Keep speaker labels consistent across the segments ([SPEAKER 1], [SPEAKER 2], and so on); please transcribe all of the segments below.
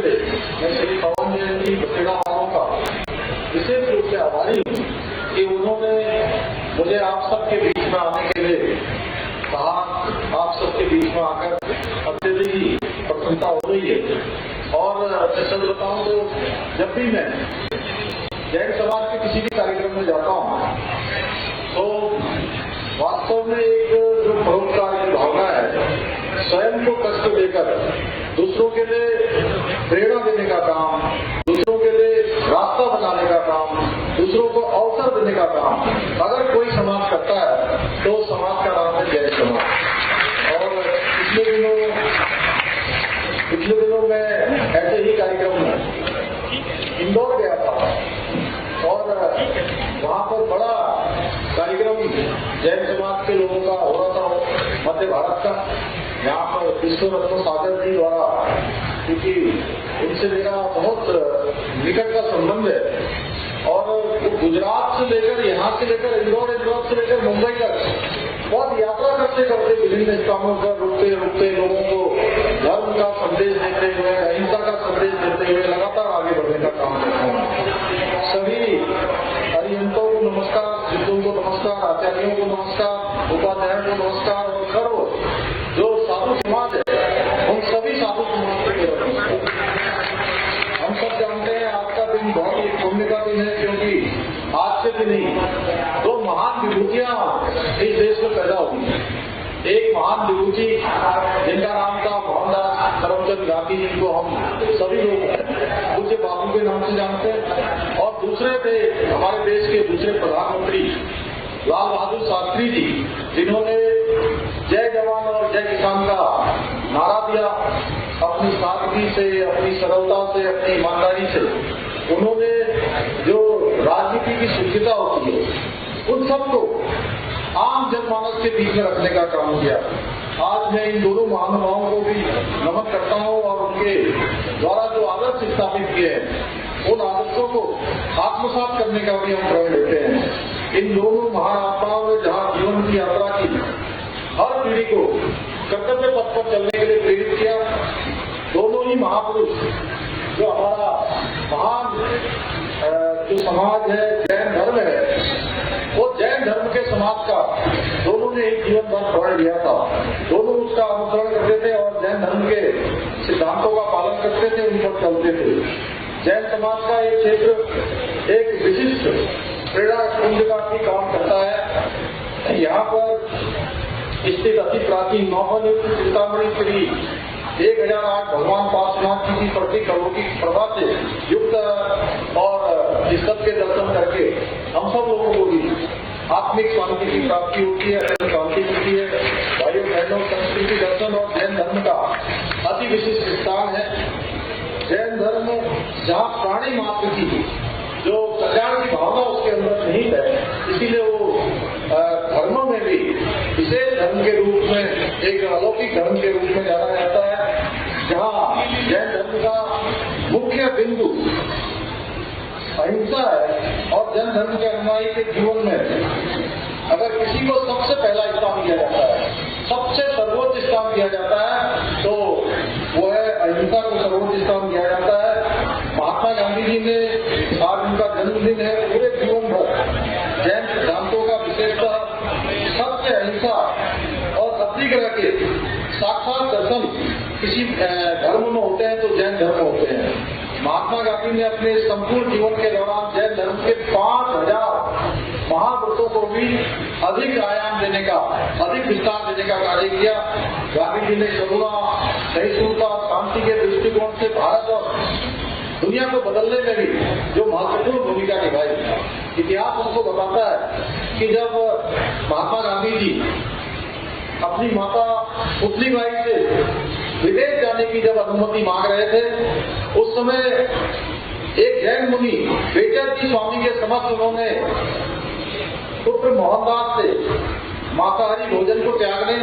[SPEAKER 1] से मैं श्री पवन जयंती प्रतिभा वालों का विशेष रूप से आभारी हूँ कि उन्होंने मुझे आप सबके बीच में आने के लिए कहा। आप सबके बीच में आकर अत्यधिक ही प्रसन्नता हो रही है। और सच बताऊं तो जब भी मैं जैन समाज के किसी भी कार्यक्रम में जाता हूँ तो वास्तव में एक जो परोपकार की भावना है, स्वयं को कष्ट देकर दूसरों के लिए प्रेरणा देने का काम, दूसरों के लिए रास्ता बनाने का काम, दूसरों को अवसर देने का काम अगर कोई समाज करता है तो समाज का नाम है जैन समाज। और पिछले दिनों मैं ऐसे ही कार्यक्रम में इंदौर गया था और वहाँ पर बड़ा कार्यक्रम जैन समाज के लोगों का हो रहा था, मध्य भारत का। यहाँ पर विश्व रत्न सागर जी द्वारा, क्योंकि उनसे मेरा बहुत निकट का संबंध है और गुजरात से लेकर यहाँ से लेकर इंदौर, इंदौर से लेकर मुंबई तक बहुत यात्रा करते करते विभिन्न स्थानों पर रुकते रुकते लोगों को धर्म का संदेश देते हुए, अहिंसा का संदेश देते हुए लगातार आगे बढ़ने का काम करते हैं। सभी अरिहंतों को नमस्कार, सिद्धों को नमस्कार, आचार्यों को नमस्कार, उपाध्यायों को नमस्कार और सर्व जो साधु समाज है उन सभी साधु समाज को हम सब जानते हैं आज का दिन बहुत ही पुण्य का दिन है, क्योंकि आज के दिन ही दो महान विभूतियां इस देश में पैदा हुई। एक महान विभूति जिनका नाम था मोहनदास करमचंद गांधी, जिनको हम सभी लोग पूज्य बापू के नाम से जानते हैं, और दूसरे थे हमारे देश के दूसरे प्रधानमंत्री लाल बहादुर शास्त्री जी, जिन्होंने जय जवान और जय किसान का नारा दिया। अपनी सादगी से, अपनी सरलता से, अपनी ईमानदारी से उन्होंने जो राजनीति की शुद्धता होती है उन सबको आम जनमानस के बीच में रखने का काम किया। आज मैं इन दोनों महानुभावों को भी नमन करता हूँ और उनके द्वारा जो आदर्श स्थापित किए हैं उन आदर्शों को आत्मसात करने का भी हम प्रण लेते हैं। इन दोनों महाआत्माओं ने जहाँ जीवन की यात्रा की, हर पीढ़ी को कर्तव्य पथ पर चलने के लिए प्रेरित किया। दोनों ही महापुरुष जो हमारा महान जो समाज है, जैन धर्म है, वो जैन धर्म के समाज का दोनों ने एक जीवन भर प्रण लिया था। दोनों उसका अनुसरण करते थे और जैन धर्म के सिद्धांतों का पालन करते थे, उन पर चलते थे। जैन समाज का एक क्षेत्र एक विशिष्ट प्रेरणा कुंज का भी काम करता है। यहाँ पर स्थित अति प्राचीन नौनियुक्त चिंतामणि श्री 1008 भगवान पार्श्वनाथ जी की प्रतीक अलौकिक प्रभा से युक्त और इस सब के दर्शन करके हम सब लोगों को भी आत्मिक शांति की प्राप्ति होती है, शांति मिलती है। भाइयों बहनों, संस्कृति दर्शन और जैन धर्म का अति विशिष्ट स्थान है। जैन धर्म जहाँ प्राणी मात्र की जो कल्याण की भावना उसके अंदर नहीं है, इसीलिए वो धर्मों में भी विशेष धर्म के रूप में, एक अलौकिक धर्म के रूप में जाना जाता है। जहाँ जैन धर्म का मुख्य बिंदु अहिंसा है और जैन धर्म के अनुयायी के जीवन में अगर किसी को सबसे पहला स्थान दिया जाता है, सबसे सर्वोच्च स्थान दिया जाता है, तो वो है अहिंसा को सर्वोच्च स्थान दिया जाता है। महात्मा गांधी जी ने, आज उनका जन्मदिन है, पूरे जीवन भर जैन सिद्धांतों का विशेषतः सत्य, अहिंसा और सत्याग्रह के साक्षात दर्शन किसी धर्म में होते हैं तो जैन धर्म होते हैं। महात्मा गांधी ने अपने संपूर्ण जीवन के दौरान जैन धर्म के 5000 महाव्रतों को भी अधिक आयाम देने का, अधिक विस्तार देने का कार्य किया। गांधी जी ने करुणा, सहिष्णुता, शांति के दृष्टिकोण से भारत और दुनिया को बदलने में भी जो महत्वपूर्ण भूमिका निभाई। इतिहास हमको बताता है कि जब महात्मा गांधी जी अपनी माता पुतलीबाई से विदेश जाने की जब अनुमति मांग रहे थे, उस समय एक जैन मुनि बेचर जी स्वामी के समक्ष उन्होंने पुत्र मोहनदास से मांसाहारी भोजन को त्यागने,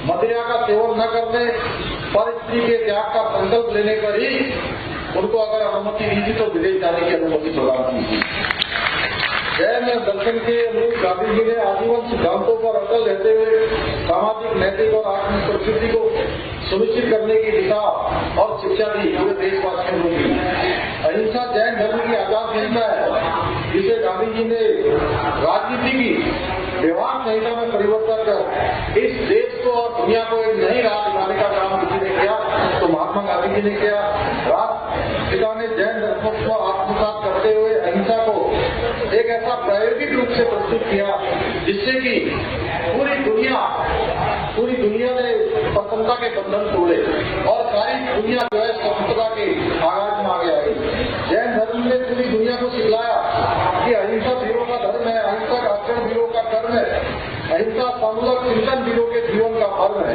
[SPEAKER 1] मदिरा का सेवन न करने, पर स्त्री के त्याग का संकल्प लेने पर ही उनको अगर अनुमति दी थी तो विदेश जाने की अनुमति प्रदान की थी। जैन दर्शन के अनुरूप गांधी जी ने आजीवन सिद्धांतों पर अटल रहते हुए सामाजिक, नैतिक और आत्मिक प्रकृति को सुनिश्चित करने की दिशा और शिक्षा दी पूरे देशवासियों को दी। अहिंसा जैन धर्म की आचार संहिता है जिसे गांधी जी ने राजनीति की व्यवहार संहिता में परिवर्तन कर इस देश को और दुनिया को एक नई राह दिखाने का काम किसी ने किया तो महात्मा गांधी जी ने किया। राष्ट्रपिता ने जैन धर्म को आत्मसात करते हुए अहिंसा को एक ऐसा प्रायोगिक रूप से प्रस्तुत किया जिससे कि पूरी दुनिया ने प्रसन्नता के बंधन तोड़े और सारी दुनिया जो है स्वतंत्रता के आगाज में आगे आई। जैन धर्म ने पूरी दुनिया को सिखलाया कि अहिंसा वीरों का धर्म है, अहिंसा आचरण वीरों का कर्म है, अहिंसा सामूहिक चिंतन वीरों के जीवन का धर्म है।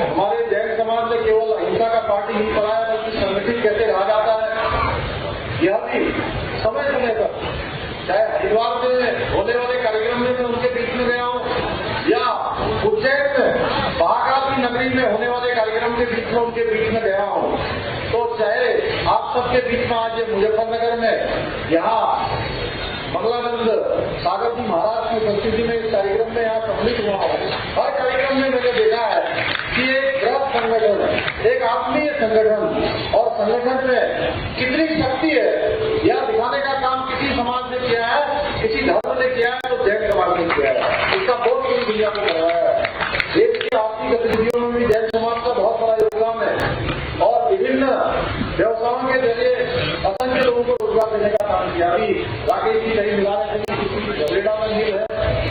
[SPEAKER 1] हमारे जैन समाज में केवल अहिंसा का पाठ ही नहीं पढ़ाया बल्कि संगठित कैसे रहा जाता है यह भी समय समय पर, चाहे हरिद्वार में होने वाले कार्यक्रम में मैं उनके बीच में गया हूँ या उज्जैन में महाकाल की नगरी में होने वाले कार्यक्रम के बीच में उनके बीच में गया हूँ, तो चाहे आप सबके बीच में आज मुजफ्फरनगर में यहाँ मंगलानंद सागर जी महाराज की उपस्थिति में इस कार्यक्रम में यहाँ सम्मिलित हुआ हूँ। हर कार्यक्रम में मैंने देखा है कि एक बृहद संगठन, एक आत्मीय संगठन और संगठन में कितनी शक्ति है यह दिखाने का काम किसी समाज ने किया है, किसी धर्म ने किया है तो जैन समाज ने किया है। इसका बहुत बड़ी दुनिया को कराया है। देश की आर्थिक गतिविधियों में भी जैन समाज का बहुत बड़ा योगदान है और विभिन्न व्यवसायों के जरिए असंख्य लोगों को रोजगार देने का काम किया। अभी राकेश जी कहीं मिला रहे थे, किसी की झगड़ेड़ा में मिल है,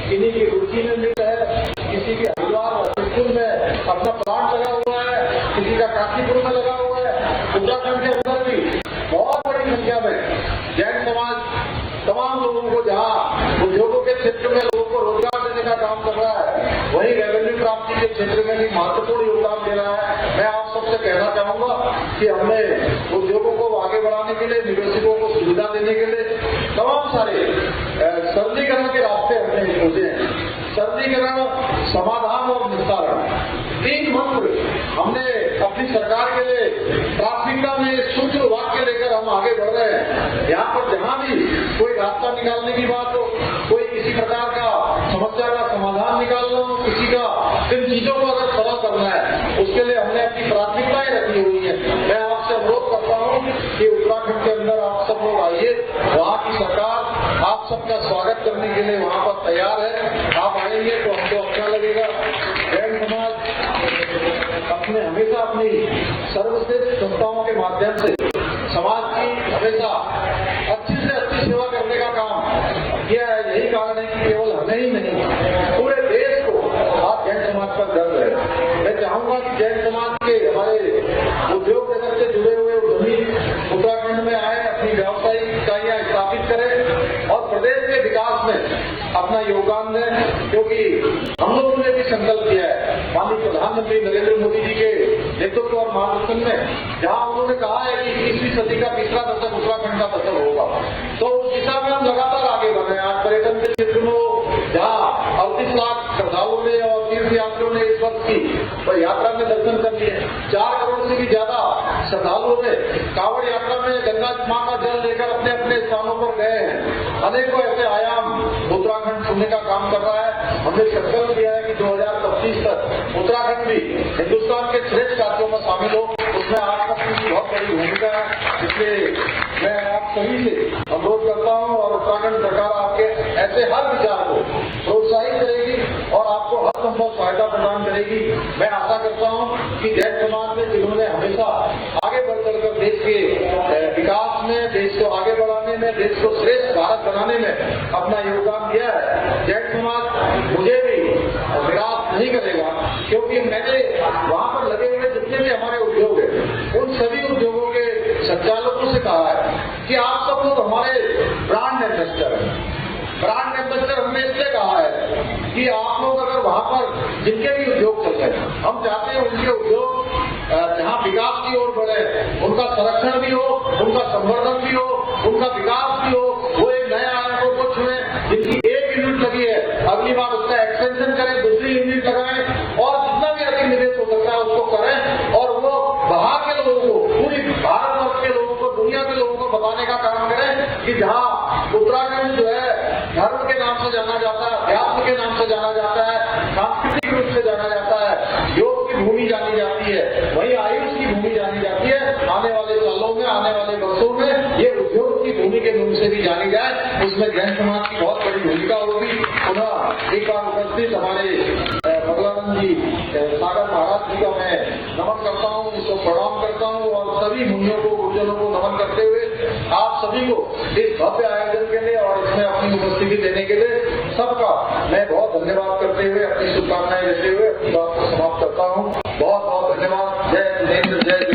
[SPEAKER 1] किन्हीं की रुचि में मिल है, किसी के हरिद्वार स्कूल में अपना प्लांट लगा हुआ है, किसी का काशीपुर में लगा हुआ है। उत्तराखंड के अंदर भी बहुत बड़ी संख्या में जैन समाज तमाम लोगों को जहाँ उद्योगों के क्षेत्र में लोगों को रोजगार देने का काम कर रहा है, वहीं रेवेन्यू प्राप्ति के क्षेत्र में भी महत्वपूर्ण योगदान दे रहा है। मैं आप सबसे कहना चाहूंगा कि हमने उद्योगों को आगे बढ़ाने के लिए, निवेशकों को सुविधा देने के लिए तमाम सारे सरलीकरण के रास्ते हमने खोजे हैं। सरलीकरण, समाधान और निस्तारण, तीन मंत्र हमने अपनी सरकार के लिए प्राथमिकता में सूत्र वाक्य लेकर हम आगे बढ़ रहे हैं। यहाँ पर जहाँ भी कोई रास्ता निकालने की बात हो, कोई किसी प्रकार का समस्या का समाधान निकालना हो, किसी का इन चीजों को अगर सरल करना है, उसके लिए हमने अपनी प्राथमिकताएं रखी हुई है। मैं आपसे अनुरोध करता हूँ कि उत्तराखंड के अंदर आप सब लोग आइए, वहाँ की सरकार आप सबका स्वागत करने के लिए वहाँ पर तैयार है। आप आएंगे तो हमको अच्छा लगेगा। जैन समाज हमेशा अपनी सर्वश्रेष्ठ संस्थाओं के माध्यम से समाज की हमेशा अच्छी से अच्छी सेवा करने का काम किया है। यही कारण है कि केवल हमें ही नहीं, पूरे देश को आज जैन समाज पर गर्व है। मैं चाहूंगा कि जैन समाज के हमारे उद्योग जगत से जुड़े हुए उद्यमी उत्तराखंड में आए, अपनी व्यावसायिक इकाइयां स्थापित करें और प्रदेश के विकास में अपना योगदान दें, क्योंकि हम लोगों ने भी संकल्प किया है माननीय प्रधानमंत्री नरेंद्र मोदी जी के नेतृत्व और मार्गदर्शन में, जहाँ उन्होंने कहा है कि 21वीं सदी का तीसरा दशक उत्तराखंड का दशक होगा, तो उस दिशा में हम लगातार आगे बढ़ रहे हैं। आज पर्यटन के क्षेत्र में जहाँ 38 लाख श्रद्धालुओं ने और तीर्थयात्रियों ने इस वर्ष की यात्रा में दर्शन कर लिए, 4 करोड़ से भी ज्यादा श्रद्धालुओं ने कांवड़ यात्रा में गंगा मां का जल लेकर अपने अपने स्थानों पर गए हैं। अनेकों ऐसे आयाम उत्तराखंड छूने का काम कर रहा है। हमने संकल्प किया है कि 2025 तक उत्तराखंड भी हिंदुस्तान के श्रेष्ठ राज्यों में शामिल हो। उसमें आप सबकी बहुत बड़ी भूमिका है, इसलिए मैं आप सभी से अनुरोध करता हूँ और उत्तराखंड सरकार आपके ऐसे हर विचार को प्रोत्साहित करेगी और आपको हर संभव सहायता प्रदान करेगी। मैं आशा करता हूँ कि जैन समाज में जिन्होंने हमेशा आगे बढ़ चलकर देश के विकास में, देश को आगे बढ़ाने में, देश को श्रेष्ठ भारत बनाने में अपना योगदान दिया है, जैन समाज मुझे भी निराश नहीं करेगा, क्योंकि मैंने वहाँ पर लगे हुए जितने भी हमारे उद्योग है, उन सभी उद्योगों के संचालकों से कहा है कि आप सब लोग हमारे ब्रांड एम्बेसडर हैं। ब्रांड एम्बेसडर हमने इसलिए कहा है कि आप लोग अगर वहाँ पर जिनके भी उद्योग चल रहे हैं, हम चाहते हैं उनके उद्योग जहाँ विकास की ओर बढ़े, उनका संरक्षण भी हो, उनका संवर्धन भी हो, उनका विकास भी हो, वो एक नए आयामों को छुए। जिनकी 1 यूनिट लगी है, अगली बार उसका एक्सटेंशन करें, दूसरी यूनिट लगाएं और जितना भी अधिक निवेश हो सकता है उसको करें और वो बाहर के लोगों को, पूरी भारतवर्ष के लोगों को, दुनिया के लोगों को बताने का काम करें कि जहाँ उत्तराखंड जो है धर्म के नाम से जाना जाता है, अध्यात्म के नाम से जाना जाता है, सांस्कृतिक रूप से जाना जाता है, योग की भूमि जानी जाती है, वहीं आयुष की भूमि जानी जाती है। आने वाले सालों में, आने वाले वर्षों में ये उद्योग की भूमि के नाम से भी जानी जाए, उसमें जैन समाज की बहुत बड़ी भूमिका होगी। पुनः एक बार उपस्थित हमारे बगलानंद जी, सागर महाराज जी का मैं नमन करता हूँ, उसको प्रणाम करता हूँ और सभी मुनियों को, गुरुजनों को नमन करते हुए आप सभी को इस भव्य आयोजन के लिए और इसमें अपनी उपस्थिति देने के लिए सबका मैं बहुत धन्यवाद करते हुए, अपनी शुभकामनाएं देते हुए अपनी बात को समाप्त करता हूँ। बहुत बहुत धन्यवाद। जय जिनेन्द्र, जय